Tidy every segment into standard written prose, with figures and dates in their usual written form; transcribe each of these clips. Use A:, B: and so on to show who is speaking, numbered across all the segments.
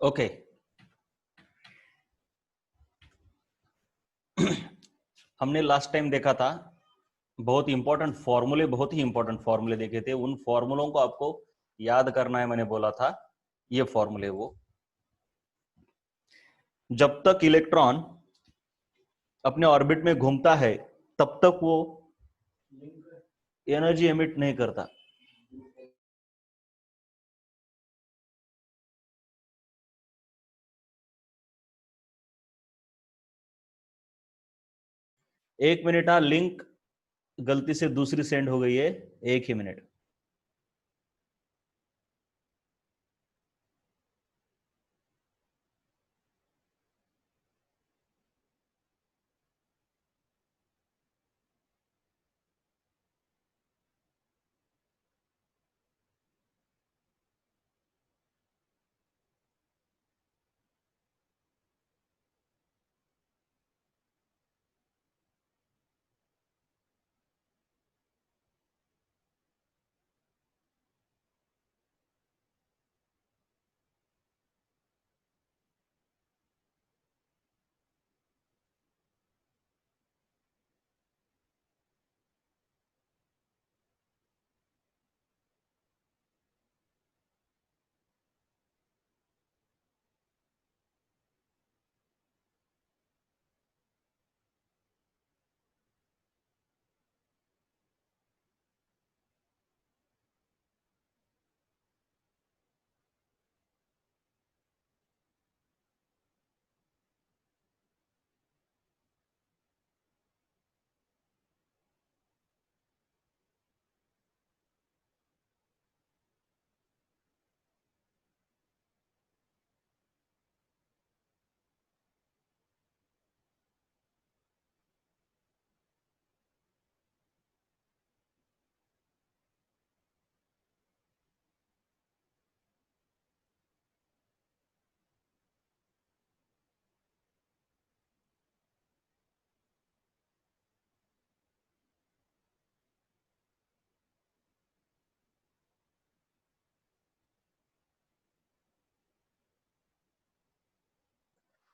A: Okay. हमने last time देखा था, बहुत ही इंपॉर्टेंट फॉर्मूले देखे थे। उन फॉर्मूलों को आपको याद करना है। मैंने बोला था ये फॉर्मूले, वो जब तक इलेक्ट्रॉन अपने ऑर्बिट में घूमता है तब तक वो एनर्जी एमिट नहीं करता। एक मिनट। हाँ, लिंक गलती से दूसरी सेंड हो गई है। एक ही मिनट।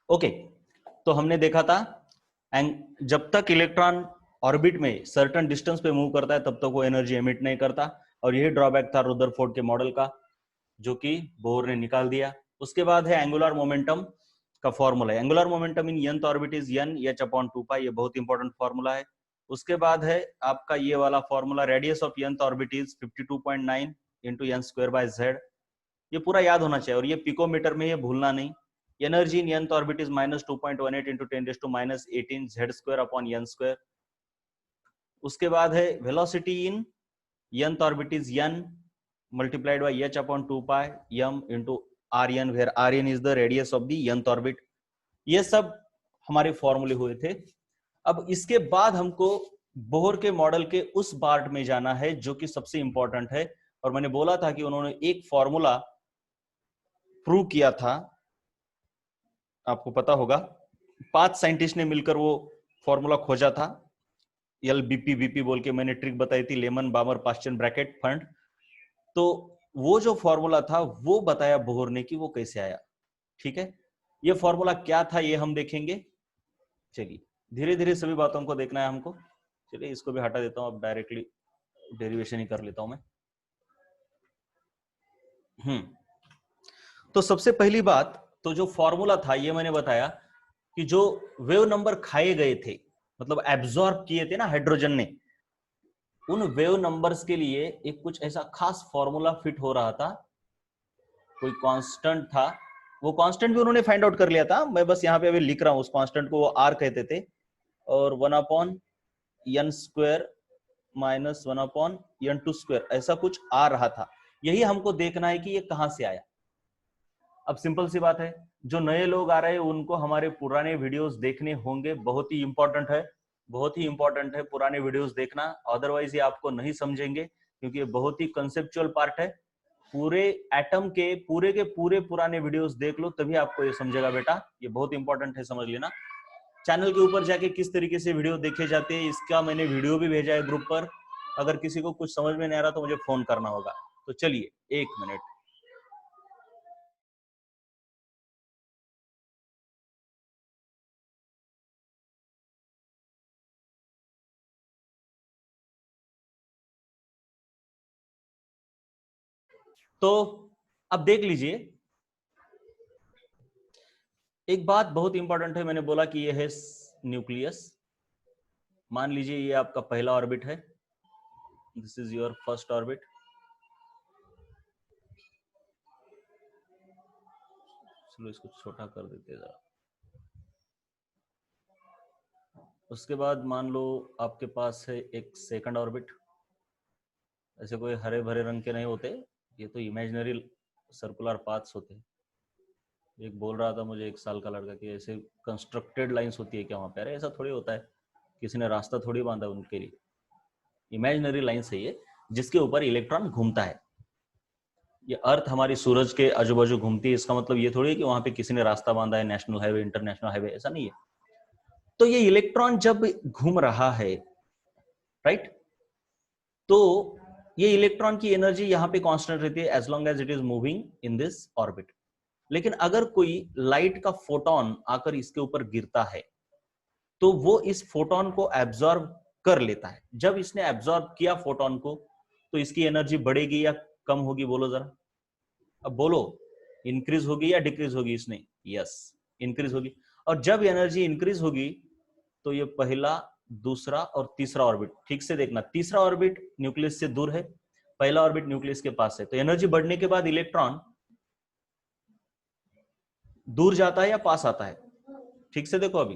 A: ओके, तो हमने देखा था जब तक इलेक्ट्रॉन ऑर्बिट में सर्टेन डिस्टेंस पे मूव करता है तब तक वो एनर्जी एमिट नहीं करता। और यही ड्रॉबैक था रुदरफोर्ड के मॉडल का, जो कि बोर ने निकाल दिया। उसके बाद है एंगुलर मोमेंटम का formula. Angular momentum in nth orbit is n h/2π। ये बहुत इंपॉर्टेंट फॉर्मूला है। उसके बाद है आपका ये वाला formula, radius of nth orbit is 52.9 into n²/z। ये पूरा याद होना चाहिए, और ये पिकोमीटर में, ये भूलना नहीं। Energy in nth orbit is -2.18 into 10⁻18 z²/n²। उसके बाद है velocity in nth orbit is n multiplied by h/2π m into rn, where rn is the radius of the nth orbit। ये सब हमारे फॉर्मूले हुए थे। अब इसके बाद हमको बोहर के मॉडल के उस पार्ट में जाना है जो कि सबसे इंपॉर्टेंट है। और मैंने बोला था कि उन्होंने एक फॉर्मूला प्रूव किया था, आपको पता होगा। 5 साइंटिस्ट ने मिलकर वो फॉर्मूला खोजा था, LBP बोल के मैंने ट्रिक बताई थी, लेमन बामर पास्चन ब्रैकेट फंड। तो वो जो फॉर्मूला था वो बताया बोहर ने कि वो कैसे आया। ठीक है, ये फॉर्मूला क्या था ये हम देखेंगे। चलिए, धीरे धीरे सभी बातों को देखना है हमको। चलिए, इसको भी हटा देता हूं, अब डायरेक्टली डेरिवेशन ही कर लेता हूं मैं। तो सबसे पहली बात, तो जो फॉर्मूला था ये मैंने बताया कि जो वेव नंबर खाए गए थे, मतलब एब्जॉर्ब किए थे ना हाइड्रोजन ने, उन वेव नंबर्स के लिए एक कुछ ऐसा खास फॉर्मूला फिट हो रहा था। कोई कांस्टेंट था, वो कांस्टेंट भी उन्होंने फाइंड आउट कर लिया था। मैं बस यहाँ पे अभी लिख रहा हूँ उस कांस्टेंट को, वो आर कहते थे। और 1/n² माइनस 1/n², ऐसा कुछ आ रहा था। यही हमको देखना है कि ये कहां से आया। अब सिंपल सी बात है, जो नए लोग आ रहे हैं उनको हमारे पुराने वीडियोस देखने होंगे। बहुत ही इंपॉर्टेंट है, बहुत ही इंपॉर्टेंट है पुराने वीडियोस देखना, अदरवाइज ये आपको नहीं समझेंगे, क्योंकि ये बहुत ही कंसेप्चुअल पार्ट है। पूरे एटम के पूरे पुराने वीडियोस देख लो, तभी आपको ये समझेगा बेटा। ये बहुत इंपॉर्टेंट है, समझ लेना। चैनल के ऊपर जाके किस तरीके से वीडियो देखे जाते हैं इसका मैंने वीडियो भी भेजा है ग्रुप पर। अगर किसी को कुछ समझ में नहीं आ रहा तो मुझे फोन करना होगा। तो चलिए, 1 मिनट। तो अब देख लीजिए, एक बात बहुत इंपॉर्टेंट है, मैंने बोला कि ये है न्यूक्लियस। मान लीजिए ये आपका पहला ऑर्बिट है, this is your first orbit. चलो इसको छोटा कर देते हैं जरा। उसके बाद मान लो आपके पास है एक सेकंड ऑर्बिट। ऐसे कोई हरे भरे रंग के नहीं होते, ये तो इमेजिनरी सर्कुलर पाथ्स होते हैं। एक बोल रहा था मुझे, 1 साल का लड़का, कि ऐसे कंस्ट्रक्टेड लाइंस होती है क्या वहां पे? अरे ऐसा थोड़ी होता है, किसी ने रास्ता थोड़ी बांधा उनके लिए। इमेजिनरी लाइंस है ये, जिसके ऊपर इलेक्ट्रॉन घूमता है। ये अर्थ हमारी सूरज के आजू बाजू घूमती है, इसका मतलब ये थोड़ी है कि वहां पे किसी ने रास्ता बांधा है, नेशनल हाईवे, इंटरनेशनल हाईवे, ऐसा नहीं है। तो ये इलेक्ट्रॉन जब घूम रहा है, राइट, तो ये इलेक्ट्रॉन की एनर्जी यहाँ पे कांस्टेंट रहती है as long as it is moving in this orbit. लेकिन अगर कोई लाइट का फोटोन आकर इसके ऊपर गिरता है, तो वो इस फोटोन को एब्जॉर्ब कर लेता है। जब इसने एब्जॉर्ब किया फोटोन को, तो इसकी एनर्जी बढ़ेगी या कम होगी, बोलो जरा। अब बोलो, इंक्रीज होगी या डिक्रीज होगी इसने? यस, इंक्रीज होगी। और जब एनर्जी इंक्रीज होगी, तो ये पहला, दूसरा और तीसरा ऑर्बिट, ठीक से देखना, तीसरा ऑर्बिट न्यूक्लियस से दूर है, पहला ऑर्बिट न्यूक्लियस के पास है। तो एनर्जी बढ़ने के बाद इलेक्ट्रॉन दूर जाता है या पास आता है? ठीक से देखो, अभी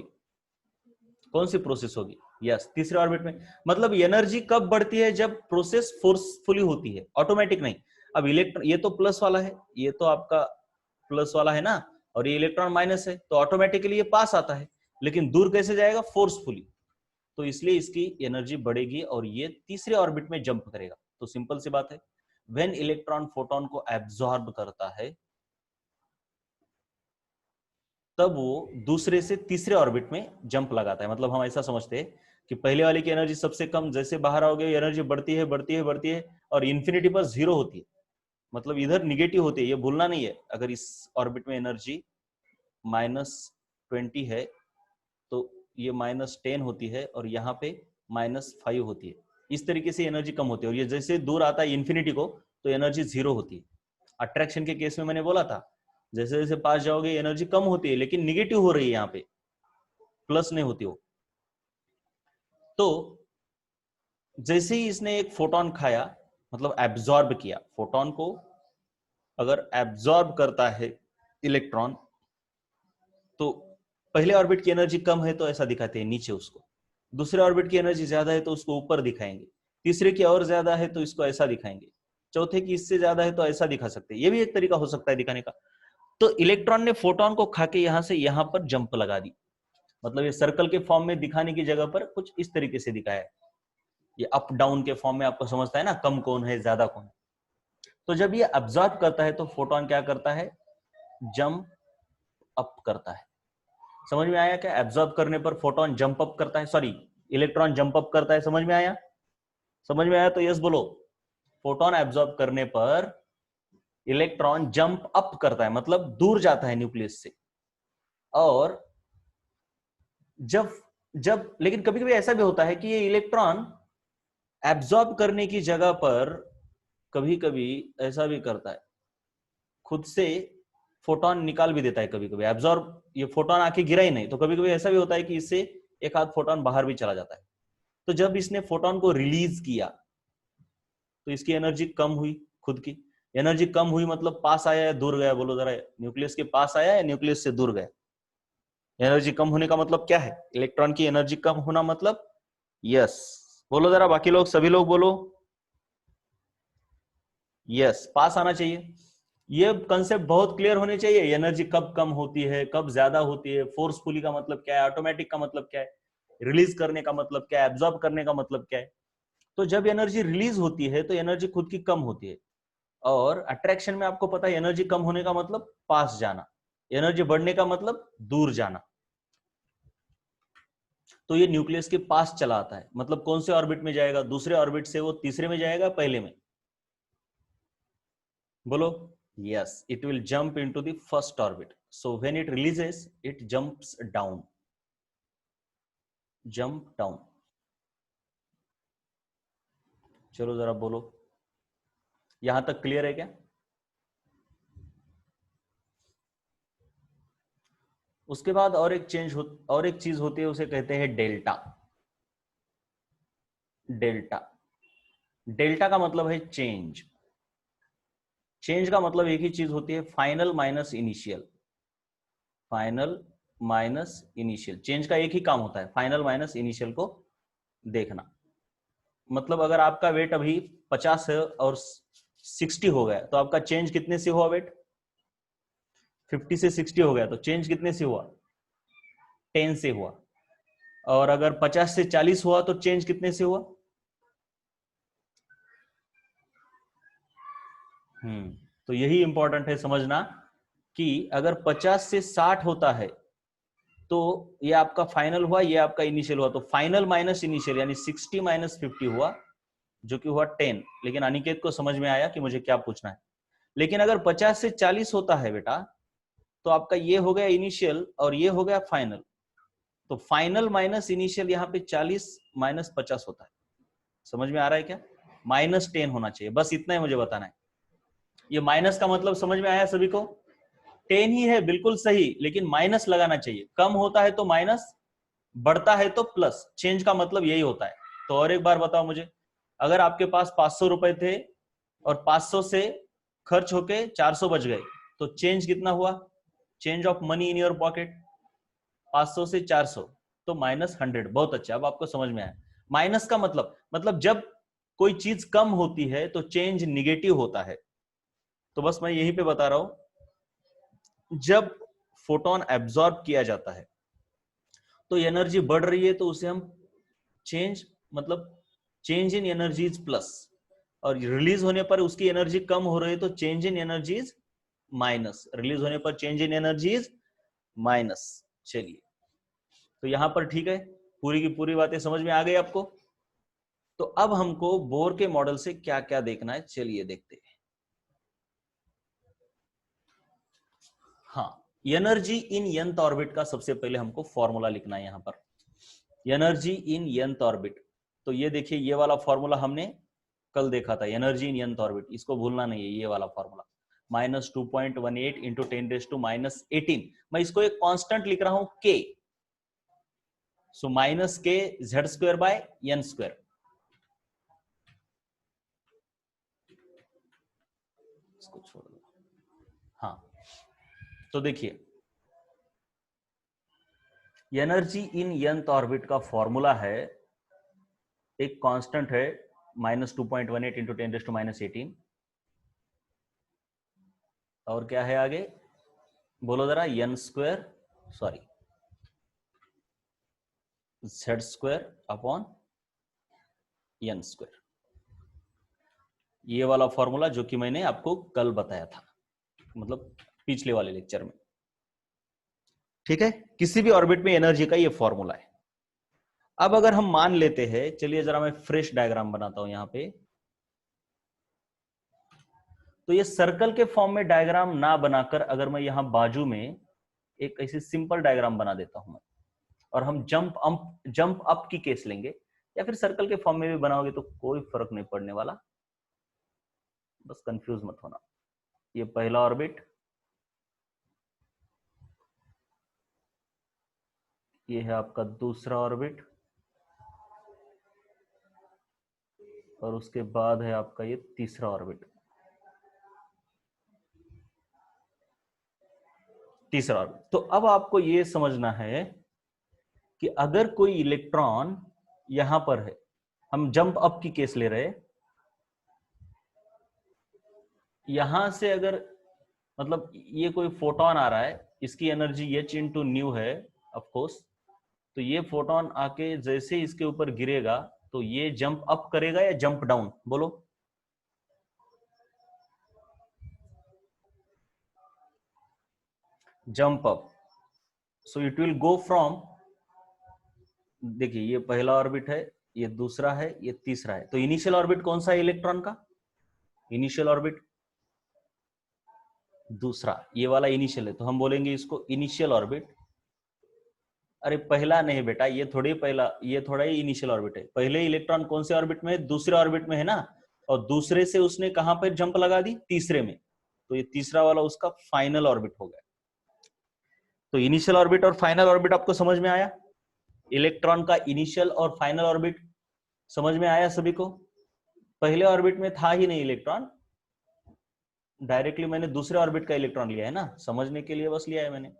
A: कौन सी प्रोसेस होगी? यस, तीसरे ऑर्बिट में। मतलब एनर्जी कब बढ़ती है? जब प्रोसेस फोर्सफुली होती है, ऑटोमेटिक नहीं। अब इलेक्ट्रॉन, ये तो प्लस वाला है, ये तो आपका प्लस वाला है ना, और ये इलेक्ट्रॉन माइनस है, तो ऑटोमेटिकली ये पास आता है। लेकिन दूर कैसे जाएगा? फोर्सफुली। तो इसलिए इसकी एनर्जी बढ़ेगी और ये तीसरे ऑर्बिट में जंप करेगा। तो सिंपल सी बात है, व्हेन इलेक्ट्रॉन फोटोन को एब्जॉर्ब करता है, तब वो दूसरे से तीसरे ऑर्बिट में जंप लगाता है। मतलब हम ऐसा समझते हैं कि पहले वाले की एनर्जी सबसे कम, जैसे बाहर आओगे एनर्जी बढ़ती है बढ़ती है बढ़ती है, और इन्फिनिटी पर जीरो होती है। मतलब इधर निगेटिव होती है, ये भूलना नहीं है। अगर इस ऑर्बिट में एनर्जी -20 है, तो ये -10 होती है, और यहाँ पे -5 होती है। इस तरीके से एनर्जी कम होती है। और ये जैसे दूर आता है इन्फिनिटी को, तो एनर्जी जीरो होती है। अट्रैक्शन के केस में मैंने बोला था, जैसे जैसे पास जाओगे एनर्जी कम होती है, लेकिन निगेटिव हो रही है, यहाँ पे प्लस नहीं होती वो। तो जैसे ही इसने एक फोटोन खाया, मतलब एब्जॉर्ब किया फोटोन को, अगर एब्जॉर्ब करता है इलेक्ट्रॉन, तो पहले ऑर्बिट की एनर्जी कम है तो ऐसा दिखाते हैं नीचे उसको, दूसरे ऑर्बिट की एनर्जी ज्यादा है तो उसको ऊपर दिखाएंगे, तीसरे की और ज्यादा है तो इसको ऐसा दिखाएंगे, चौथे की इससे ज्यादा है तो ऐसा दिखा सकते हैं। ये भी एक तरीका हो सकता है दिखाने का। तो इलेक्ट्रॉन ने फोटोन को खा के यहां से यहां पर जंप लगा दी। मतलब ये सर्कल के फॉर्म में दिखाने की जगह पर कुछ इस तरीके से दिखाया है। ये अप डाउन के फॉर्म में आपको समझता है ना, कम कौन है ज्यादा कौन है। तो जब ये अब्जॉर्ब करता है, तो फोटोन क्या करता है? जंप अप करता है। समझ में आया क्या? एब्जॉर्ब करने पर फोटोन जंप अप करता है, सॉरी, इलेक्ट्रॉन जंप अप करता है। समझ में आया? समझ में आया तो यस बोलो। फोटोन एब्जॉर्ब करने पर इलेक्ट्रॉन जंप अप करता है, मतलब दूर जाता है न्यूक्लियस से। और जब जब लेकिन कभी कभी ऐसा भी होता है कि ये इलेक्ट्रॉन एब्जॉर्ब करने की जगह पर कभी कभी ऐसा भी करता है, खुद से फोटोन निकाल भी देता है। कभी कभी एब्जॉर्ब, ये फोटोन आके गिरा ही नहीं, तो कभी कभी ऐसा भी होता है कि इससे एक आध फोटोन बाहर भी चला जाता है। तो जब इसने फोटोन को रिलीज किया, तो इसकी एनर्जी कम हुई, खुद की एनर्जी कम हुई, मतलब पास आया या दूर गया? बोलो जरा, न्यूक्लियस के पास आया या न्यूक्लियस से दूर गया? एनर्जी कम होने का मतलब क्या है? इलेक्ट्रॉन की एनर्जी कम होना मतलब, यस, बोलो जरा, बाकी लोग, सभी लोग बोलो, यस, पास आना चाहिए। ये कंसेप्ट बहुत क्लियर होने चाहिए। एनर्जी कब कम होती है, कब ज्यादा होती है, फोर्सफुली का मतलब क्या है, ऑटोमेटिक का मतलब क्या है, रिलीज करने का मतलब क्या है, एब्जॉर्ब करने का मतलब क्या है। तो जब एनर्जी रिलीज होती है, तो एनर्जी खुद की कम होती है। और अट्रैक्शन में आपको पता है, एनर्जी कम होने का मतलब पास जाना, एनर्जी बढ़ने का मतलब दूर जाना। तो ये न्यूक्लियस के पास चला आता है, मतलब कौन से ऑर्बिट में जाएगा? दूसरे ऑर्बिट से वो तीसरे में जाएगा, पहले में? बोलो। yes, it will jump into the first orbit. So when it releases, it jumps down. Jump down. चलो जरा बोलो, यहां तक क्लियर है क्या? उसके बाद और एक और एक चीज होती है, उसे कहते हैं डेल्टा। डेल्टा डेल्टा का मतलब है चेंज। चेंज का मतलब एक ही चीज होती है, final minus initial. Final minus initial, change का एक ही काम होता है, फाइनल माइनस इनिशियल को देखना। मतलब अगर आपका वेट अभी 50 है और 60 हो गया, तो आपका चेंज कितने से हुआ? वेट 50 से 60 हो गया, तो चेंज कितने से हुआ? 10 से हुआ। और अगर 50 से 40 हुआ तो चेंज कितने से हुआ? तो यही इंपॉर्टेंट है समझना कि अगर 50 से 60 होता है तो ये आपका फाइनल हुआ, ये आपका इनिशियल हुआ। तो फाइनल माइनस इनिशियल यानी 60 माइनस 50 हुआ, जो कि हुआ 10। लेकिन अनिकेत को समझ में आया कि मुझे क्या पूछना है। लेकिन अगर 50 से 40 होता है बेटा, तो आपका ये हो गया इनिशियल और ये हो गया फाइनल। तो फाइनल माइनस इनिशियल यहाँ पे 40 माइनस 50 होता है। समझ में आ रहा है क्या? -10 होना चाहिए, बस इतना ही मुझे बताना है। ये माइनस का मतलब समझ में आया सभी को? 10 ही है, बिल्कुल सही, लेकिन माइनस लगाना चाहिए। कम होता है तो माइनस, बढ़ता है तो प्लस। चेंज का मतलब यही होता है। तो और एक बार बताओ मुझे, अगर आपके पास 500 रुपए थे और 500 से खर्च होके 400 बच गए, तो चेंज कितना हुआ? Change of money in your pocket 500 से 400, तो -100। बहुत अच्छा, अब आपको समझ में आया। माइनस का मतलब जब कोई चीज कम होती है तो चेंज निगेटिव होता है। तो बस मैं यहीं पे बता रहा हूं, जब फोटोन एब्जॉर्ब किया जाता है तो एनर्जी बढ़ रही है, तो उसे हम change change in energy is plus, और रिलीज होने पर उसकी एनर्जी कम हो रही है तो change in energy is minus. Release होने पर change in energy is minus. चलिए, तो यहां पर ठीक है, पूरी की पूरी बातें समझ में आ गई आपको। तो अब हमको बोर के मॉडल से क्या क्या देखना है, चलिए देखते हैं। हाँ, एनर्जी इन nth ऑर्बिट का सबसे पहले हमको फॉर्मूला लिखना है यहां पर। एनर्जी इन nth ऑर्बिट, तो ये देखिए, ये वाला फॉर्मूला हमने कल देखा था, एनर्जी इन nth ऑर्बिट। इसको भूलना नहीं है, ये वाला फॉर्मूला -2.18 इंटू 10⁻⁻18। मैं इसको एक कांस्टेंट लिख रहा हूं k, सो -k z²/n²। इसको छोड़ दो। हाँ, तो देखिए, एनर्जी इन nth ऑर्बिट का फॉर्मूला है, एक कांस्टेंट है -2.18 इंटू 10⁻⁻18। और क्या है आगे, बोलो जरा? z² upon n²। ये वाला फॉर्मूला जो कि मैंने आपको कल बताया था, मतलब पिछले वाले लेक्चर में। ठीक है, किसी भी ऑर्बिट में एनर्जी का ये फॉर्मूला है। अब अगर हम मान लेते हैं, चलिए जरा मैं फ्रेश डायग्राम बनाता हूं यहां पे। तो ये सर्कल के फॉर्म में डायग्राम ना बनाकर अगर मैं यहां बाजू में एक ऐसी सिंपल डायग्राम बना देता हूं, और हम जंप अप की केस लेंगे, या फिर सर्कल के फॉर्म में भी बनाओगे तो कोई फर्क नहीं पड़ने वाला, बस कंफ्यूज मत होना। ये पहला ऑर्बिट, ये है आपका दूसरा ऑर्बिट, और उसके बाद है आपका ये तीसरा ऑर्बिट। तीसरा ऑर्बिट। तो अब आपको ये समझना है कि अगर कोई इलेक्ट्रॉन यहां पर है, हम जंप अप की केस ले रहे, यहां से अगर ये कोई फोटोन आ रहा है, इसकी एनर्जी h इंटू न्यू है ऑफ कोर्स। तो ये फोटोन आके जैसे इसके ऊपर गिरेगा, तो ये जंप अप करेगा या जंप डाउन, बोलो? Jump up. So it will go from, देखिए ये पहला ऑर्बिट है, ये दूसरा है, ये तीसरा है। तो इनिशियल ऑर्बिट कौन सा है इलेक्ट्रॉन का? इनिशियल ऑर्बिट दूसरा, ये वाला इनिशियल है, तो हम बोलेंगे इसको इनिशियल ऑर्बिट। अरे पहला नहीं बेटा, ये थोड़ी पहला, ये थोड़ा ही इनिशियल ऑर्बिट है। पहले इलेक्ट्रॉन कौन से ऑर्बिट में है? दूसरे ऑर्बिट में है ना, और दूसरे से उसने कहां पर जंप लगा दी? तीसरे में। तो ये तीसरा वाला उसका फाइनल ऑर्बिट हो गया। तो इनिशियल ऑर्बिट और फाइनल ऑर्बिट आपको समझ में आया? इलेक्ट्रॉन का इनिशियल और फाइनल ऑर्बिट समझ में आया सभी को? पहले ऑर्बिट में था ही नहीं इलेक्ट्रॉन, डायरेक्टली मैंने दूसरे ऑर्बिट का इलेक्ट्रॉन लिया है ना, समझने के लिए बस लिया है मैंने।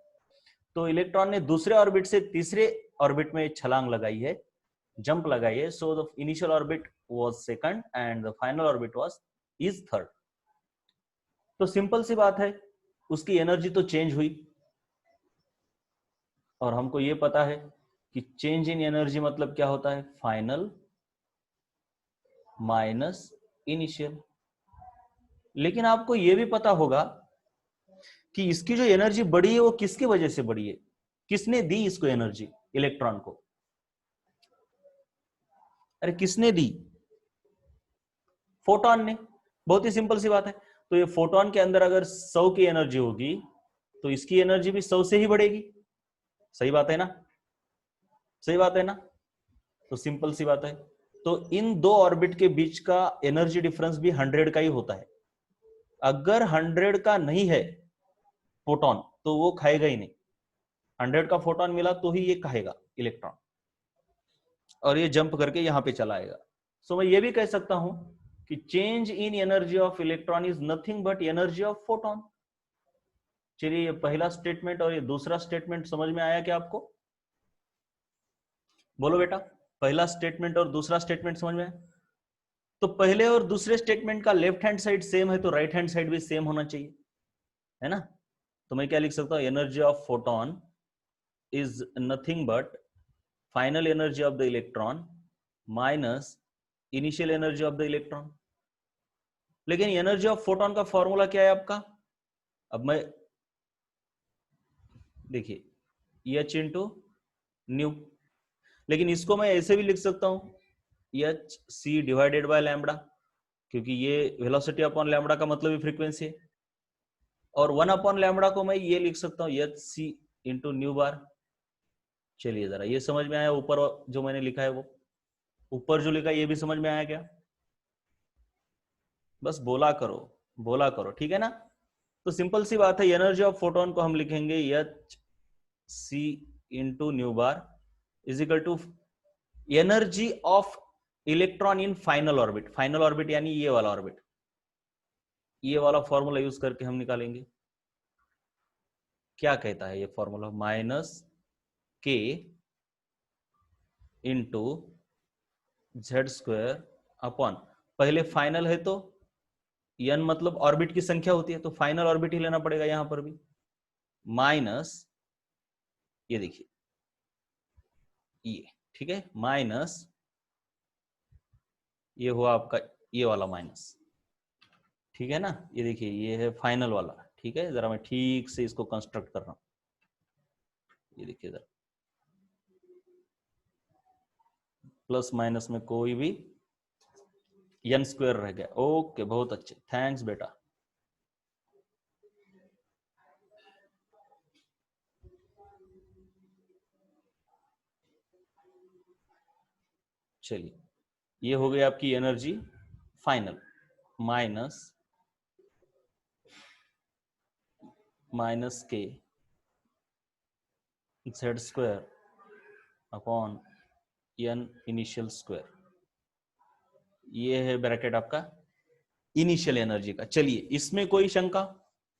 A: तो इलेक्ट्रॉन ने दूसरे ऑर्बिट से तीसरे ऑर्बिट में छलांग लगाई है, जंप लगाई है। So the initial orbit was second and the final orbit was is third. तो सिंपल सी बात है, उसकी एनर्जी तो चेंज हुई, और हमको यह पता है कि चेंज इन एनर्जी मतलब क्या होता है, फाइनल माइनस इनिशियल। लेकिन आपको यह भी पता होगा कि इसकी जो एनर्जी बढ़ी है वो किसकी वजह से बढ़ी है, किसने दी इसको एनर्जी, इलेक्ट्रॉन को? अरे किसने दी? फोटोन ने। बहुत ही सिंपल सी बात है। तो ये फोटोन के अंदर अगर 100 की एनर्जी होगी तो इसकी एनर्जी भी 100 से ही बढ़ेगी। सही बात है ना? सही बात है ना? तो सिंपल सी बात है। तो इन दो ऑर्बिट के बीच का एनर्जी डिफरेंस भी 100 का ही होता है। अगर 100 का नहीं है फोटोन तो वो खाएगा ही नहीं। 100 का फोटोन मिला तो ही ये खाएगा इलेक्ट्रॉन, और ये जंप करके यहां पे चला आएगा। सो मैं ये भी कह सकता हूं कि change in energy of electron is nothing but energy of photon. चलिए, ये पहला स्टेटमेंट और ये दूसरा स्टेटमेंट समझ में आया क्या आपको? बोलो बेटा, पहला स्टेटमेंट और दूसरा स्टेटमेंट समझ में आया? तो पहले और दूसरे स्टेटमेंट का लेफ्ट हैंड साइड सेम है तो राइट हैंड साइड भी सेम होना चाहिए, है ना? तो मैं क्या लिख सकता हूं, energy of photon is nothing but final energy of the electron minus initial energy of the electron. लेकिन एनर्जी ऑफ फोटोन का फॉर्मूला क्या है आपका? अब मैं, देखिए, एच इंटू न्यू, लेकिन इसको मैं ऐसे भी लिख सकता हूं, H C divided by lambda, क्योंकि ये वेलोसिटी अपॉन लैम्बडा का मतलब ही फ्रीक्वेंसी है। और 1 अपॉन लैम्बडा को मैं ये लिख सकता हूं, एच सी इंटू न्यू बार। चलिए जरा ये समझ में आया? ऊपर जो मैंने लिखा है वो, ऊपर जो लिखा है ये भी समझ में आया क्या? बस बोला करो, बोला करो, ठीक है ना? तो सिंपल सी बात है, एनर्जी ऑफ फोटोन को हम लिखेंगे H C into nu bar is equal to energy of electron in final orbit. Final orbit यानी ये वाला ऑर्बिट, ये वाला फॉर्मूला यूज करके हम निकालेंगे। क्या कहता है ये फॉर्मूला? माइनस के इंटू जेड स्क्वायर अपॉन, पहले फाइनल है तो एन मतलब ऑर्बिट की संख्या होती है, तो फाइनल ऑर्बिट ही लेना पड़ेगा यहां पर भी, माइनस ये देखिए ये, ठीक है, माइनस ये हुआ आपका ये वाला माइनस, ठीक है ना? ये देखिए ये है फाइनल वाला, ठीक है? जरा मैं ठीक से इसको कंस्ट्रक्ट कर रहा हूं, ये देखिए जरा, प्लस माइनस में कोई भी एन स्क्वायर रह गया। ओके, बहुत अच्छे, थैंक्स बेटा। चलिए, ये हो गई आपकी energy final, minus K Z square upon n initial square, ये है ब्रैकेट आपका इनिशियल एनर्जी का। चलिए, इसमें कोई शंका?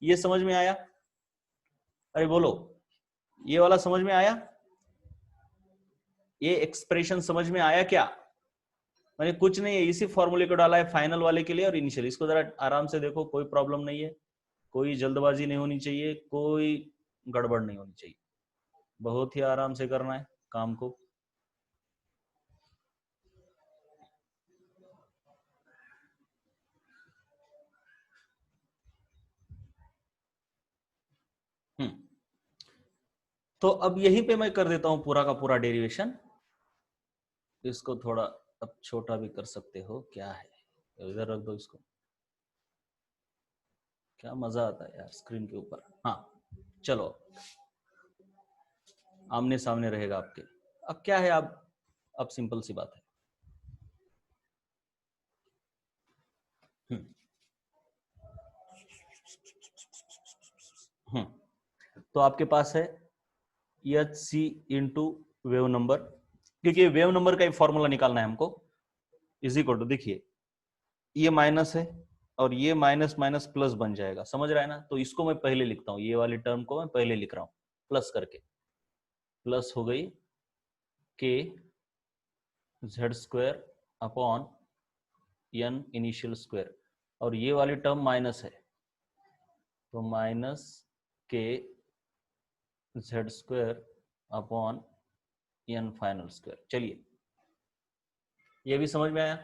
A: ये समझ में आया? अरे बोलो, ये वाला समझ में आया? ये एक्सप्रेशन समझ में आया क्या? मैंने कुछ नहीं है, इसी फॉर्मूले को डाला है फाइनल वाले के लिए और इनिशियल। इसको जरा आराम से देखो, कोई प्रॉब्लम नहीं है, कोई जल्दबाजी नहीं होनी चाहिए, कोई गड़बड़ नहीं होनी चाहिए, बहुत ही आराम से करना है काम को। तो अब यहीं पे मैं कर देता हूं पूरा का पूरा डेरिवेशन। इसको थोड़ा अब छोटा भी कर सकते हो, क्या है, इधर रख दो इसको। क्या मजा आता है यार स्क्रीन के ऊपर। हाँ चलो, आमने सामने रहेगा आपके। अब क्या है, अब सिंपल सी बात है। हम्म हम्म तो आपके पास है H C into wave number, क्योंकि वेव नंबर का एक फॉर्मूला निकालना है हमको, इज इक्वल टू, देखिए ये माइनस है और ये माइनस माइनस प्लस बन जाएगा, समझ रहा है ना। तो इसको मैं पहले लिखता हूं, ये वाली टर्म को मैं पहले लिख रहा हूं प्लस करके, प्लस हो गई K Z square upon n initial square, और ये वाली टर्म माइनस है तो minus K Z square upon n final square. चलिए ये भी समझ में आया?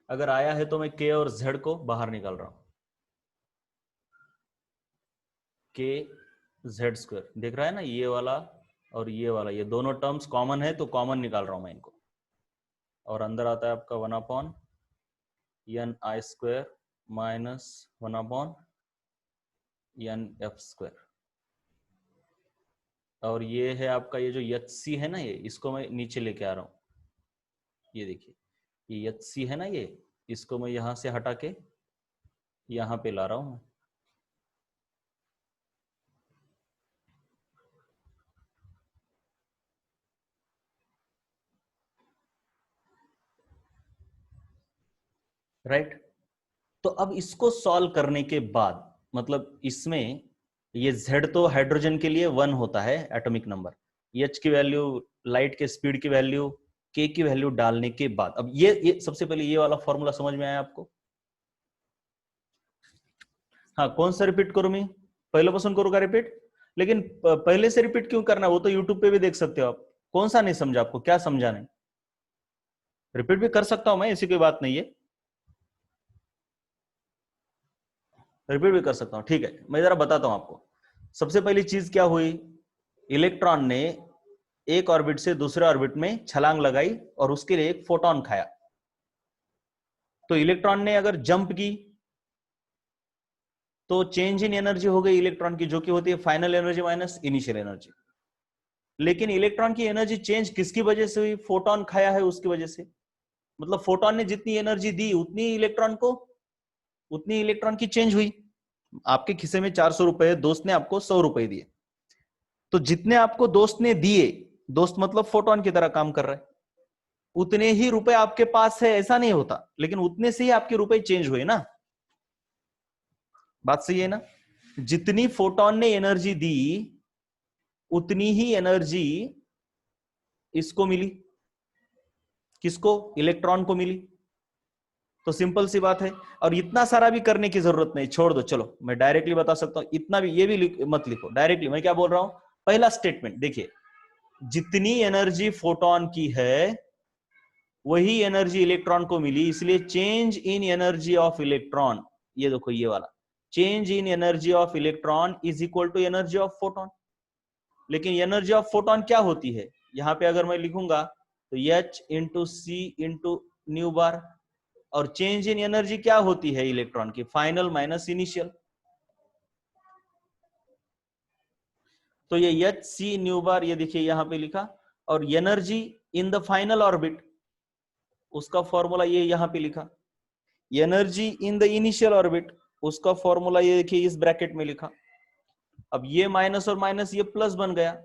A: अगर आया है तो मैं के और जेड को बाहर निकाल रहा हूं, के जेड स्क्वायर देख रहा है ना, ये वाला और ये वाला, ये दोनों टर्म्स कॉमन है तो कॉमन निकाल रहा हूं मैं इनको, और अंदर आता है आपका 1 upon N I square minus 1 upon N F square, और ये है आपका ये जो एच सी है ना, ये इसको मैं नीचे लेके आ रहा हूं, ये देखिए ये एच सी है ना, ये इसको मैं यहां से हटा के यहां पे ला रहा हूं। राइट, तो अब इसको सॉल्व करने के बाद, मतलब इसमें ये Z तो हाइड्रोजन के लिए 1 होता है एटॉमिक नंबर, H की वैल्यू, लाइट के स्पीड की वैल्यू, K की वैल्यू डालने के बाद, अब ये सबसे पहले ये वाला फॉर्मूला समझ में आया आपको? हाँ, कौन सा रिपीट करूं मैं? पहले पासून करू का रिपीट? लेकिन पहले से रिपीट क्यों करना है, वो तो यूट्यूब पे भी देख सकते हो आप। कौन सा नहीं समझा आपको, क्या समझा नहीं? रिपीट भी कर सकता हूं मैं, ऐसी कोई बात नहीं है, रिपीट भी कर सकता हूं, ठीक है। मैं जरा बताता हूं आपको। सबसे पहली चीज क्या हुई, इलेक्ट्रॉन ने एक ऑर्बिट से दूसरे ऑर्बिट में छलांग लगाई और उसके लिए एक फोटोन खाया। तो इलेक्ट्रॉन ने अगर जंप की तो चेंज इन एनर्जी हो गई इलेक्ट्रॉन की, जो कि होती है final energy minus initial energy. लेकिन इलेक्ट्रॉन की एनर्जी चेंज किसकी वजह से हुई? फोटोन खाया है उसकी वजह से। मतलब फोटोन ने जितनी एनर्जी दी उतनी इलेक्ट्रॉन की चेंज हुई। आपके खिसे में 400 रुपए, दोस्त ने आपको 100 रुपए दिए, तो जितने आपको दोस्त ने दिए, दोस्त मतलब फोटोन की तरह काम कर रहा है, उतने ही रुपए आपके पास है ऐसा नहीं होता, लेकिन उतने से ही आपके रुपए चेंज हुए ना। बात सही है ना? जितनी फोटोन ने एनर्जी दी उतनी ही एनर्जी इसको मिली, किसको? इलेक्ट्रॉन को मिली। तो सिंपल सी बात है, और इतना सारा भी करने की जरूरत नहीं, छोड़ दो, चलो मैं डायरेक्टली बता सकता हूं, इतना भी ये भी मत लिखो डायरेक्टली। मैं क्या बोल रहा हूं, पहला स्टेटमेंट देखिए, जितनी एनर्जी फोटोन की है वही एनर्जी इलेक्ट्रॉन को मिली, इसलिए change in energy of electron, ये देखो ये वाला, change in energy of electron is equal to energy of photon. लेकिन एनर्जी ऑफ फोटोन क्या होती है, यहां पे अगर मैं लिखूंगा तो H इंटू सी इंटू न्यू बार, और चेंज इन एनर्जी क्या होती है इलेक्ट्रॉन की? Final minus initial. तो ये एच सी न्यू बार, ये देखिए यहां पे लिखा, और energy in the final orbit, उसका फॉर्मूला ये यहां पे लिखा। Energy in the initial orbit, उसका फॉर्मूला ये देखिए इस ब्रैकेट में लिखा। अब ये माइनस और माइनस ये प्लस बन गया,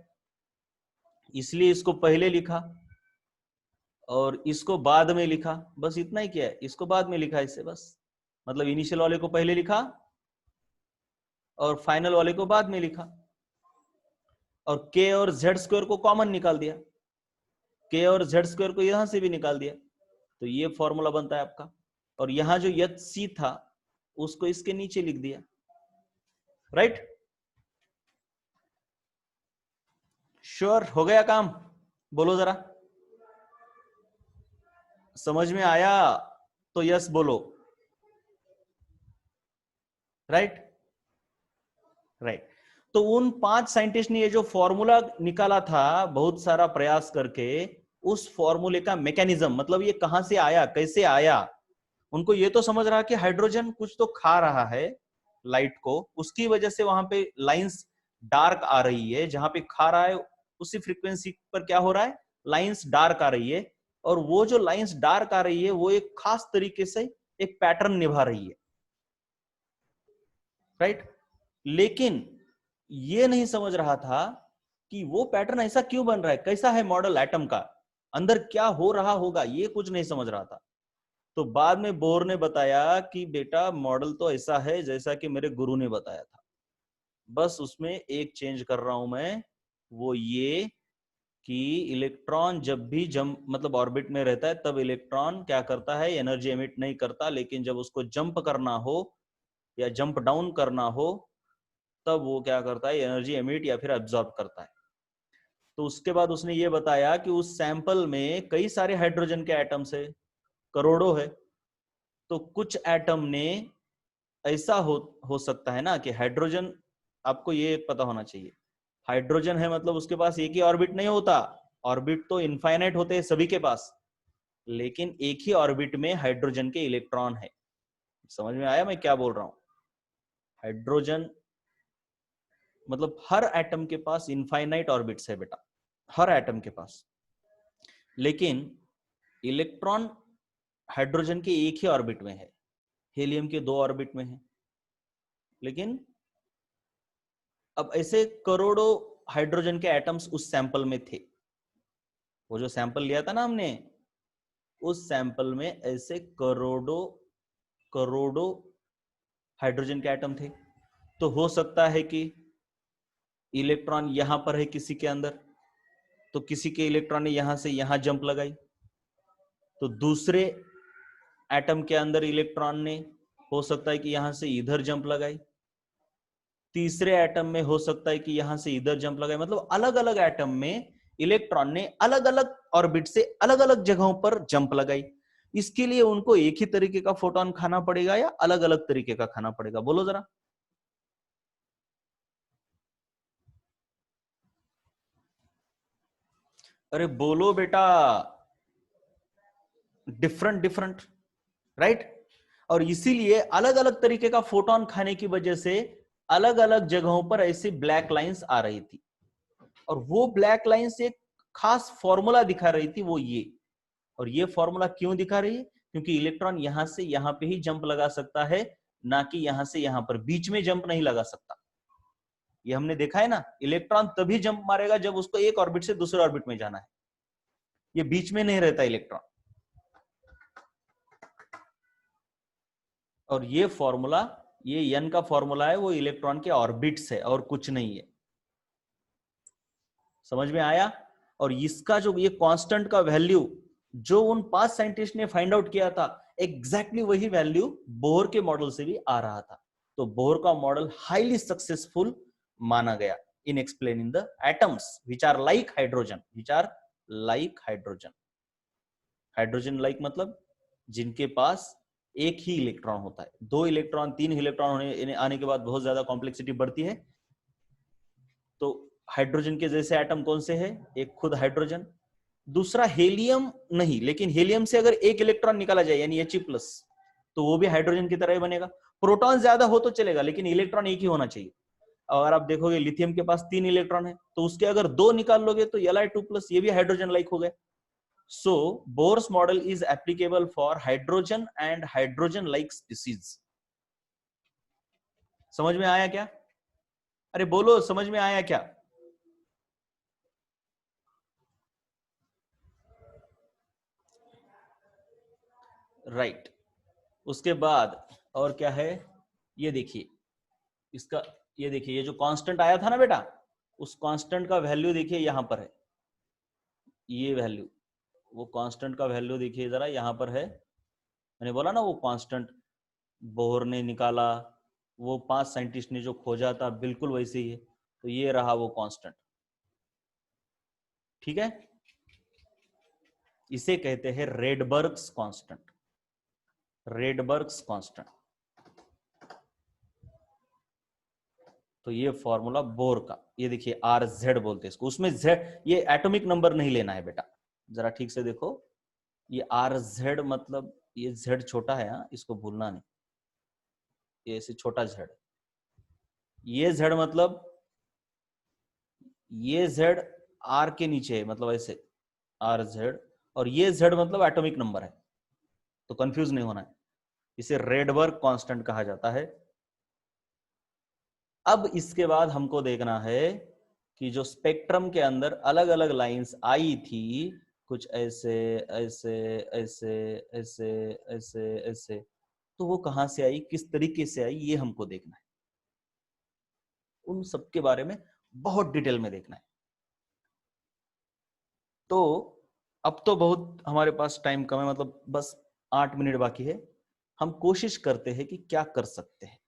A: इसलिए इसको पहले लिखा और इसको बाद में लिखा, बस इतना ही किया है, इसको बाद में लिखा इससे बस। मतलब इनिशियल वाले को पहले लिखा और फाइनल वाले को बाद में लिखा, और के और जेड स्क्वायर को कॉमन निकाल दिया, के और जेड स्क्वायर को यहां से भी निकाल दिया, तो ये फॉर्मूला बनता है आपका। और यहां जो एच सी था उसको इसके नीचे लिख दिया, राइट? श्योर हो गया काम? बोलो जरा, समझ में आया तो यस बोलो। Right, right. तो उन 5 साइंटिस्ट ने ये जो फॉर्मूला निकाला था बहुत सारा प्रयास करके, उस फॉर्मूले का मैकेनिज्म, मतलब ये कहां से आया, कैसे आया, उनको ये तो समझ रहा कि हाइड्रोजन कुछ तो खा रहा है लाइट को, उसकी वजह से वहां पे लाइंस डार्क आ रही है, जहां पे खा रहा है उसी फ्रीक्वेंसी पर क्या हो रहा है, लाइंस डार्क आ रही है, और वो जो लाइंस डार्क आ रही है वो एक खास तरीके से एक पैटर्न निभा रही है, राइट? लेकिन ये नहीं समझ रहा था कि वो पैटर्न ऐसा क्यों बन रहा है, कैसा है मॉडल एटम का, अंदर क्या हो रहा होगा, ये कुछ नहीं समझ रहा था। तो बाद में बोर ने बताया कि बेटा मॉडल तो ऐसा है जैसा कि मेरे गुरु ने बताया था, बस उसमें एक चेंज कर रहा हूं मैं, वो ये कि इलेक्ट्रॉन जब भी जंप मतलब ऑर्बिट में रहता है तब इलेक्ट्रॉन क्या करता है, एनर्जी एमिट नहीं करता, लेकिन जब उसको जंप करना हो या जंप डाउन करना हो तब वो क्या करता है, एनर्जी एमिट या फिर एब्जॉर्ब करता है। तो उसके बाद उसने ये बताया कि उस सैंपल में कई सारे हाइड्रोजन के एटम्स है, करोड़ों है। तो कुछ एटम ने ऐसा हो सकता है ना कि हाइड्रोजन, आपको ये पता होना चाहिए, हाइड्रोजन है मतलब उसके पास एक ही ऑर्बिट नहीं होता, ऑर्बिट तो इनफाइनाइट होते हैं सभी के पास, लेकिन एक ही ऑर्बिट में हाइड्रोजन के इलेक्ट्रॉन है। समझ में आया मैं क्या बोल रहा हूं? हाइड्रोजन मतलब हर एटम के पास इनफाइनाइट ऑर्बिट्स है बेटा, हर एटम के पास, लेकिन इलेक्ट्रॉन हाइड्रोजन के एक ही ऑर्बिट में है, हीलियम के 2 ऑर्बिट में है। लेकिन अब ऐसे करोड़ों हाइड्रोजन के एटम्स उस सैंपल में थे, वो जो सैंपल लिया था ना हमने, उस सैंपल में ऐसे करोड़ों करोड़ों हाइड्रोजन के एटम थे। तो हो सकता है कि इलेक्ट्रॉन यहां पर है किसी के अंदर, तो किसी के इलेक्ट्रॉन ने यहां से यहां जंप लगाई, तो दूसरे एटम के अंदर इलेक्ट्रॉन ने हो सकता है कि यहां से इधर जंप लगाई, तीसरे एटम में हो सकता है कि यहां से इधर जंप लगाए, मतलब अलग अलग एटम में इलेक्ट्रॉन ने अलग अलग ऑर्बिट से अलग अलग जगहों पर जंप लगाई। इसके लिए उनको एक ही तरीके का फोटोन खाना पड़ेगा या अलग अलग तरीके का खाना पड़ेगा, बोलो जरा। अरे बोलो बेटा, डिफरेंट डिफरेंट, राइट। और इसीलिए अलग अलग तरीके का फोटोन खाने की वजह से अलग अलग जगहों पर ऐसी ब्लैक लाइंस आ रही थी, और वो ब्लैक लाइंस एक खास फॉर्मूला दिखा रही थी, वो ये। और ये फॉर्मूला क्यों दिखा रही है? क्योंकि इलेक्ट्रॉन यहां से यहां पे ही जंप लगा सकता है, ना कि यहां से यहां पर, बीच में जंप नहीं लगा सकता। ये हमने देखा है ना, इलेक्ट्रॉन तभी जंप मारेगा जब उसको एक ऑर्बिट से दूसरे ऑर्बिट में जाना है, ये बीच में नहीं रहता इलेक्ट्रॉन। और ये फॉर्मूला, ये एन का फॉर्मूला है, वो इलेक्ट्रॉन के ऑर्बिट्स है और कुछ नहीं है। समझ में आया? और इसका जो ये कांस्टेंट का वैल्यू जो उन 5 साइंटिस्ट ने फाइंड आउट किया था, एग्जैक्टली वही वैल्यू बोर के मॉडल से भी आ रहा था। तो बोर का मॉडल हाईली सक्सेसफुल माना गया in explaining the atoms which are like hydrogen, which are like hydrogen. Hydrogen like मतलब जिनके पास एक ही इलेक्ट्रॉन होता है, 2 इलेक्ट्रॉन 3 इलेक्ट्रॉन होने आने के बाद बहुत ज्यादा कॉम्प्लेक्सिटी बढ़ती है। तो हाइड्रोजन के जैसे एटम कौन से हैं? एक खुद हाइड्रोजन, दूसरा हीलियम नहीं, लेकिन हीलियम से अगर एक इलेक्ट्रॉन निकाला जाए यानी He+, तो वो भी हाइड्रोजन की तरह ही बनेगा। प्रोटॉन ज्यादा हो तो चलेगा, लेकिन इलेक्ट्रॉन एक ही होना चाहिए। अगर आप देखोगे लिथियम के पास 3 इलेक्ट्रॉन है, तो उसके अगर 2 निकाल लोगे तो Li2+, ये भी हाइड्रोजन लाइक हो गया। So Bohr's model is applicable for hydrogen and hydrogen like species. समझ में आया क्या? अरे बोलो, समझ में आया क्या? राइट। उसके बाद और क्या है, ये देखिए इसका, ये देखिए ये जो कांस्टेंट आया था ना बेटा, उस कांस्टेंट का वैल्यू देखिए यहां पर है, ये वैल्यू, वो कांस्टेंट का वैल्यू देखिए जरा, यहां पर है। मैंने बोला ना वो कांस्टेंट बोहर ने निकाला, वो 5 साइंटिस्ट ने जो खोजा था, बिल्कुल वैसे ही है। तो ये रहा वो कांस्टेंट, ठीक है। इसे कहते हैं रेडबर्ग्स कांस्टेंट, रेडबर्ग्स कांस्टेंट। तो ये फॉर्मूला बोर का, ये देखिए RZ बोलते हैं इसको, उसमें Z, ये एटॉमिक नंबर नहीं लेना है बेटा, जरा ठीक से देखो। ये RZ मतलब ये Z छोटा है, हाँ, इसको भूलना नहीं, ये ऐसे छोटा Z। ये Z मतलब ये Z R के नीचे है, मतलब ऐसे RZ, और ये Z मतलब एटॉमिक नंबर है, तो कंफ्यूज नहीं होना है। इसे रेडबर्ग कांस्टेंट कहा जाता है। अब इसके बाद हमको देखना है कि जो स्पेक्ट्रम के अंदर अलग अलग लाइंस आई थी, कुछ ऐसे ऐसे ऐसे ऐसे ऐसे ऐसे, तो वो कहां से आई, किस तरीके से आई, ये हमको देखना है। उन सब के बारे में बहुत डिटेल में देखना है। तो अब तो बहुत हमारे पास टाइम कम है, मतलब बस 8 मिनट बाकी है। हम कोशिश करते हैं कि क्या कर सकते हैं।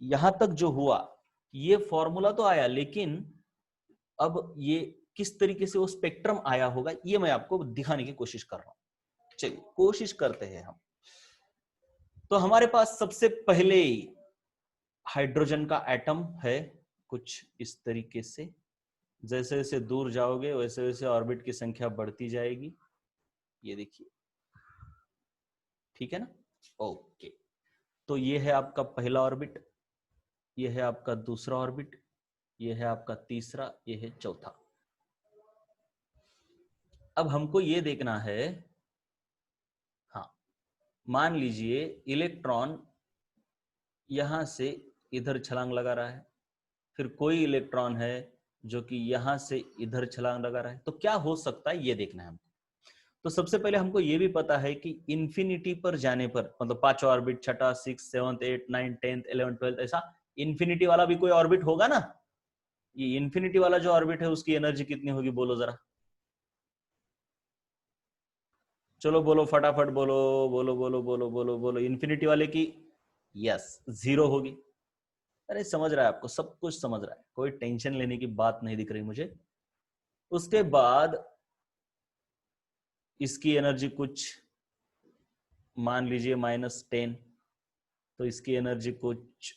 A: यहां तक जो हुआ, ये फॉर्मूला तो आया, लेकिन अब ये किस तरीके से वो स्पेक्ट्रम आया होगा, ये मैं आपको दिखाने की कोशिश कर रहा हूं। चलिए कोशिश करते हैं हम। तो हमारे पास सबसे पहले हाइड्रोजन का एटम है कुछ इस तरीके से। जैसे जैसे दूर जाओगे वैसे वैसे ऑर्बिट की संख्या बढ़ती जाएगी। ये देखिए, ठीक है ना। ओके, तो ये है आपका पहला ऑर्बिट, ये है आपका दूसरा ऑर्बिट, ये है आपका तीसरा, ये है चौथा। अब हमको ये देखना है, हाँ, मान लीजिए इलेक्ट्रॉन यहां से इधर छलांग लगा रहा है, फिर कोई इलेक्ट्रॉन है जो कि यहां से इधर छलांग लगा रहा है, तो क्या हो सकता है ये देखना है हमको। तो सबसे पहले हमको ये भी पता है कि इंफिनिटी पर जाने पर, मतलब पांचवा ऑर्बिट, छठा, 6, 7, 8, 9, 10, 11, 12, ऐसा इंफिनिटी वाला भी कोई ऑर्बिट होगा ना। ये इंफिनिटी वाला जो ऑर्बिट है उसकी एनर्जी कितनी होगी, बोलो जरा, चलो बोलो फटाफट, बोलो बोलो बोलो बोलो बोलो बोलो। इंफिनिटी वाले की यस 0 होगी। अरे समझ रहा है, आपको सब कुछ समझ रहा है, कोई टेंशन लेने की बात नहीं दिख रही मुझे। उसके बाद इसकी एनर्जी कुछ मान लीजिए -10, तो इसकी एनर्जी कुछ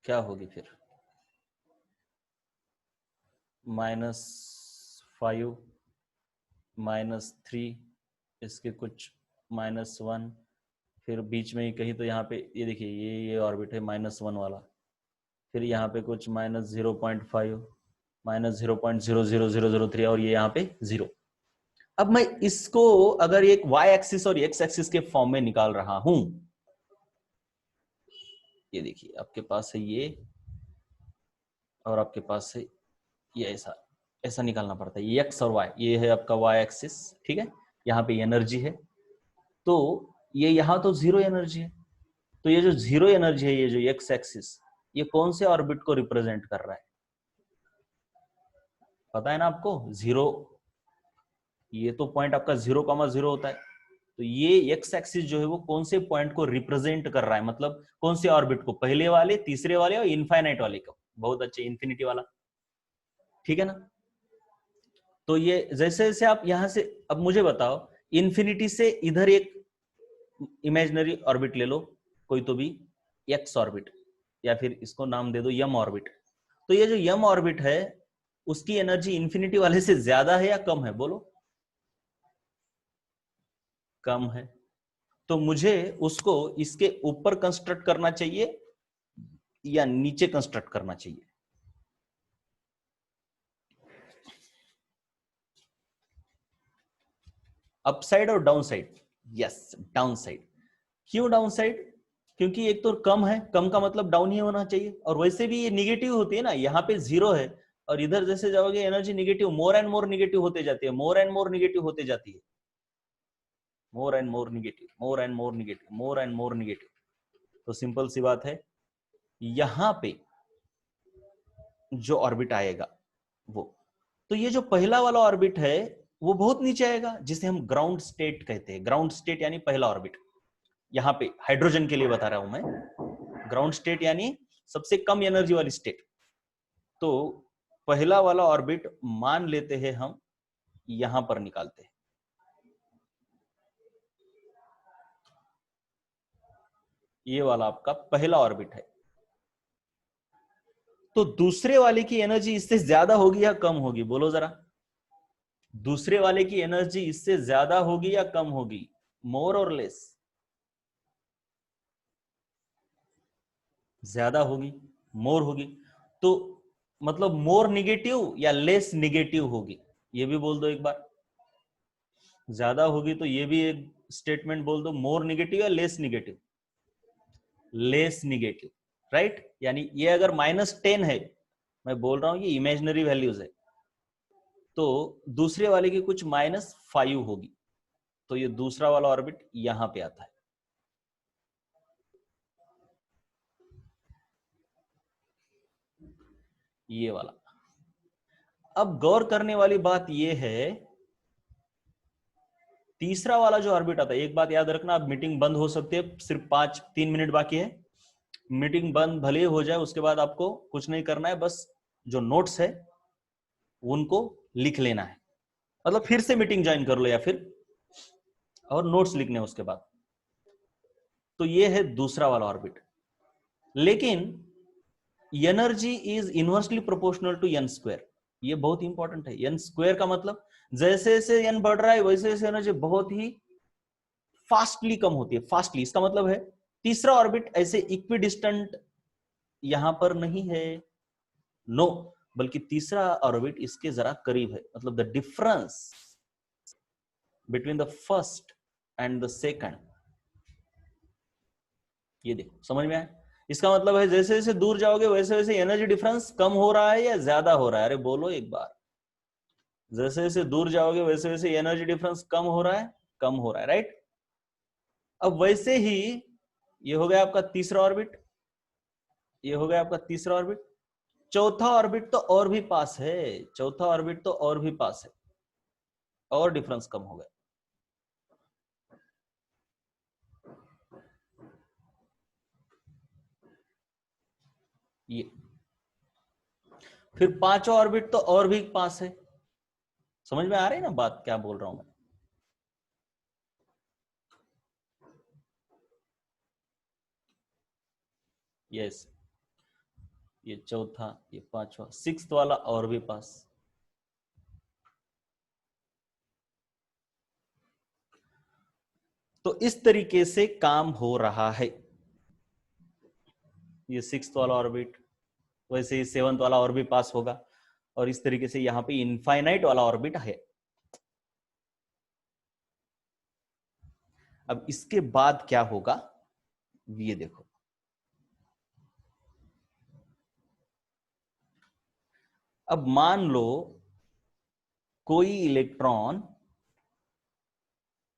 A: क्या होगी फिर, -5, -3, इसके कुछ -1, फिर बीच में ही कहीं तो यहाँ पे ये देखिए, ये ऑर्बिट है -1 वाला, फिर यहाँ पे कुछ -0.5, -0.00003, और ये यहाँ पे 0। अब मैं इसको अगर एक y एक्सिस और x एक्सिस के फॉर्म में निकाल रहा हूं, ये देखिए आपके पास है ये, और आपके पास है ये, ऐसा ऐसा निकालना पड़ता है, ये x और y, ये है आपका y एक्सिस, ठीक है। यहाँ पे एनर्जी है, तो ये यहाँ तो 0 एनर्जी है, तो ये जो 0 एनर्जी है, ये जो x एक्सिस, ये कौन से ऑर्बिट को रिप्रेजेंट कर रहा है, पता है ना आपको, 0, ये तो पॉइंट आपका 0,0 होता है, तो ये x एक्सिस जो है वो कौन से पॉइंट को रिप्रेजेंट कर रहा है, मतलब कौन से ऑर्बिट को, पहले वाले, तीसरे वाले और इनफाइनाइट वाले को। बहुत अच्छे, इंफिनिटी वाला, ठीक है ना। तो ये जैसे जैसे आप यहां से, अब मुझे बताओ, इंफिनिटी से इधर एक इमेजिनरी ऑर्बिट ले लो, कोई तो भी एक्स ऑर्बिट, या फिर इसको नाम दे दो यम ऑर्बिट। तो ये जो यम ऑर्बिट है उसकी एनर्जी इंफिनिटी वाले से ज्यादा है या कम है, बोलो। कम है, तो मुझे उसको इसके ऊपर कंस्ट्रक्ट करना चाहिए या नीचे कंस्ट्रक्ट करना चाहिए। अपसाइड और down side, yes down side. क्यों डाउन साइड, क्योंकि एक तो कम है, कम का मतलब डाउन ही होना चाहिए, और वैसे भी ये निगेटिव होती है ना, यहाँ पे 0 है और इधर जैसे जाओगे energy negative, more and more negative होते जाती है, मोर एंड मोर निगेटिव होते जाती है, more and more negative, more and more negative, more and more negative. तो सिंपल सी बात है, यहां पे जो ऑर्बिट आएगा वो, तो ये जो पहला वाला ऑर्बिट है वो बहुत नीचे आएगा, जिसे हम ग्राउंड स्टेट कहते हैं। ग्राउंड स्टेट यानी पहला ऑर्बिट, यहाँ पे हाइड्रोजन के लिए बता रहा हूं मैं, ग्राउंड स्टेट यानी सबसे कम एनर्जी वाली स्टेट। तो पहला वाला ऑर्बिट मान लेते हैं हम, यहां पर निकालते हैं, ये वाला आपका पहला ऑर्बिट है। तो दूसरे वाले की एनर्जी इससे ज्यादा होगी या कम होगी, बोलो जरा। दूसरे वाले की एनर्जी इससे ज्यादा होगी या कम होगी, मोर और लेस, ज्यादा होगी, मोर होगी। तो मतलब मोर निगेटिव या लेस निगेटिव होगी, ये भी बोल दो एक बार। ज्यादा होगी तो ये भी एक स्टेटमेंट बोल दो, मोर निगेटिव या less negative, less negative, right. यानी ये अगर -10 है, मैं बोल रहा हूं ये इमेजिनरी वैल्यूज है, तो दूसरे वाले की कुछ -5 होगी, तो ये दूसरा वाला ऑर्बिट यहां पे आता है। ये वाला। अब गौर करने वाली बात ये है, तीसरा वाला जो ऑर्बिट आता है, एक बात याद रखना, अब मीटिंग बंद हो सकती है, सिर्फ 3 मिनट बाकी है, मीटिंग बंद भले हो जाए, उसके बाद आपको कुछ नहीं करना है, बस जो नोट्स है उनको लिख लेना है, मतलब फिर से मीटिंग ज्वाइन कर लो या फिर, और नोट्स लिखने उसके बाद। तो ये है दूसरा वाला ऑर्बिट, लेकिन energy is inversely proportional to n square. ये बहुत इंपॉर्टेंट है। एन स्क्वायर का मतलब जैसे जैसे एन बढ़ रहा है वैसे वैसे एनर्जी बहुत ही फास्टली कम होती है, फास्टली। इसका मतलब है तीसरा ऑर्बिट ऐसे इक्विडिस्टेंट यहां पर नहीं है, नो, बल्कि तीसरा ऑर्बिट इसके जरा करीब है, मतलब the difference between the first and the second, ये देखो समझ में आया। इसका मतलब है जैसे जैसे दूर जाओगे वैसे वैसे एनर्जी डिफरेंस कम हो रहा है या ज्यादा हो रहा है? अरे बोलो एक बार। जैसे जैसे दूर जाओगे वैसे वैसे एनर्जी डिफरेंस कम हो रहा है, कम हो रहा है, राइट। अब वैसे ही ये हो गया आपका तीसरा ऑर्बिट, ये हो गया आपका तीसरा ऑर्बिट। चौथा ऑर्बिट तो और भी पास है, चौथा ऑर्बिट तो और भी पास है, और डिफरेंस कम हो गया। ये फिर पांचवा ऑर्बिट तो और भी पास है। समझ में आ रही है ना बात क्या बोल रहा हूं मैं? यस, ये चौथा, ये पांचवा, सिक्स्थ वाला और भी पास। तो इस तरीके से काम हो रहा है। ये सिक्स्थ वाला ऑर्बिट, वैसे ही सेवंथ वाला और भी पास होगा, और इस तरीके से यहां पे इनफाइनाइट वाला ऑर्बिट है। अब इसके बाद क्या होगा ये देखो। अब मान लो कोई इलेक्ट्रॉन,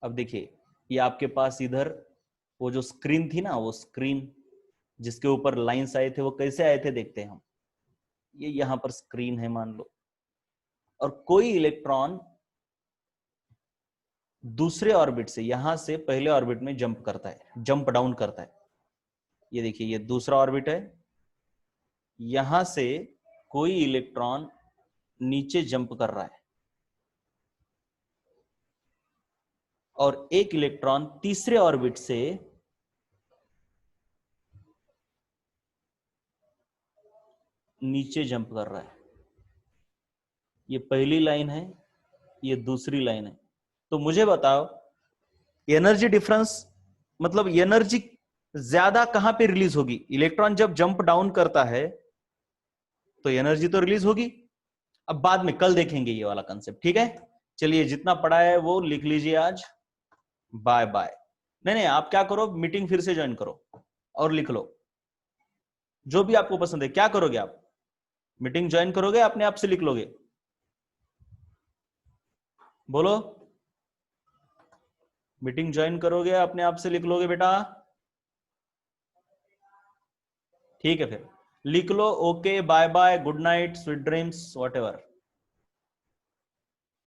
A: अब देखिए ये आपके पास इधर वो जो स्क्रीन थी ना, वो स्क्रीन जिसके ऊपर लाइंस आए थे वो कैसे आए थे देखते हैं हम। ये यहां पर स्क्रीन है मान लो, और कोई इलेक्ट्रॉन दूसरे ऑर्बिट से यहां से पहले ऑर्बिट में जंप करता है, जंप डाउन करता है। ये देखिए ये दूसरा ऑर्बिट है, यहां से कोई इलेक्ट्रॉन नीचे जंप कर रहा है, और एक इलेक्ट्रॉन तीसरे ऑर्बिट से नीचे जंप कर रहा है। ये पहली लाइन है, ये दूसरी लाइन है। तो मुझे बताओ एनर्जी डिफरेंस, मतलब एनर्जी ज्यादा कहां पे रिलीज होगी? इलेक्ट्रॉन जब जंप डाउन करता है तो एनर्जी तो रिलीज होगी। अब बाद में कल देखेंगे ये वाला कंसेप्ट, ठीक है। चलिए जितना पढ़ा है वो लिख लीजिए आज, बाय बाय। नहीं नहीं, आप क्या करो, मीटिंग फिर से ज्वाइन करो और लिख लो जो भी आपको पसंद है। क्या करोगे आप? मीटिंग ज्वाइन करोगे, अपने आप से लिख लोगे? बोलो, मीटिंग ज्वाइन करोगे अपने आप से लिख लोगे बेटा? ठीक है फिर लिख लो। Okay, bye bye, good night, sweet dreams, whatever.